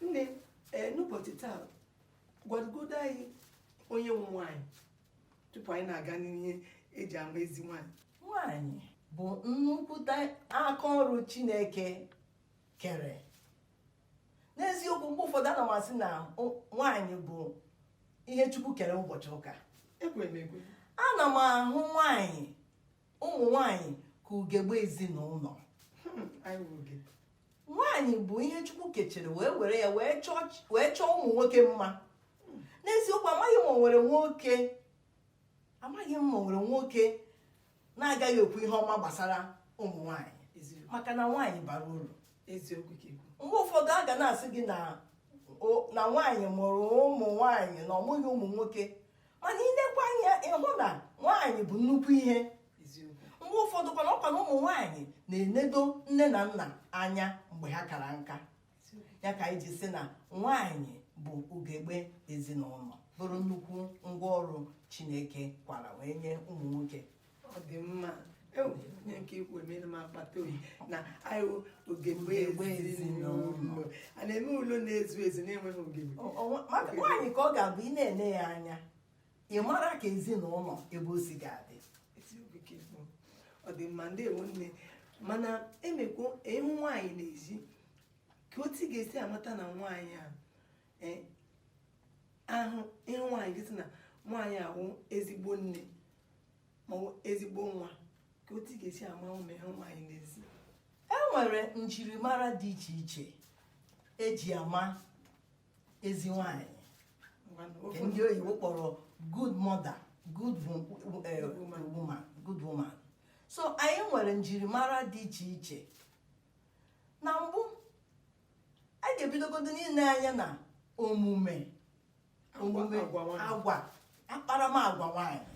nne n'ụbọchị taa gwadogodo anyị onye nwe nwaanyị tupu anyị na-aga n'ihe eji ama ezi nwaanyị. Nwaanyị bụ nnukwute aka ọrụ Chineke kere. N'eziokwu, mgbe ụfọdụ ana m asị na nwaanyị bụ ihe Chukwu kere ụbọchị ụka. Ekwere m ekwe. Ana m ahụ nwaanyị, ụmụ nwaanyị ka ugegbe ezinụlọ. Nwaanyị bụ ihe Chukwu kechiri wee were ya wee chọọ ụmụ nwoke mma. N'eziokwu, amaghị m o nwere nwoke na-agaghị ekwu ihe ọma gbasara ụmụ nwaanyị, maka na nwaanyị bara uru. Eziokwu. Mgbe ụfọdụ a ga na-asị gị na nwaanyị mụrụ ụmụ nwaanyị na ọmụghị ụmụ nwoke, mana ilekwa anya ịhụ na nwaanyị bụ nnukwu ihe. Mgbe ụfọdụ kwana ọkwa na ụmụ nwaanyị na-enedo nne na nna anya mgbe ha kara nka. Ya ka anyị ji sị na nwaanyị bụ ugegbe ezinụlọ, bụrụ nnukwu ngwaọrụ Chineke kwara wee nye ụmụ nwoke. Ọ dị mma. Onye nke ikwu emere m akpata oyi na anyị ogegbe ezinụlọ. A na-eme ụlọ na-ezu ezu na-enweghị ogegbe. Maka nwaanyị ka ọ ga-abụ ị na-ene ya anya, ị mara ka ezinụlọ ebe o si ga-adị. Ọ dị mma. Ndewo nne. Mana emekwa ịhụ nwaanyị n'ezi ka otu ga-esi amata na nwaanyị ahụ ịhụ nwaanyị gị sị na nwaanyị ahụ ezigbo nne ma ezigbo nwa, ka otu ga-esi ama ụmụ ịhụ nwaanyị n'ezi. E nwere njirimara dị iche iche eji ama ezi nwaanyị, nke ndị oyibo kpọrọ good mother, good woman. So anyị nwere njirimara dị iche iche. Na mbụ, a ga-ebidogodo n'ile anya na omume agwa akparamagwa nwaanyị.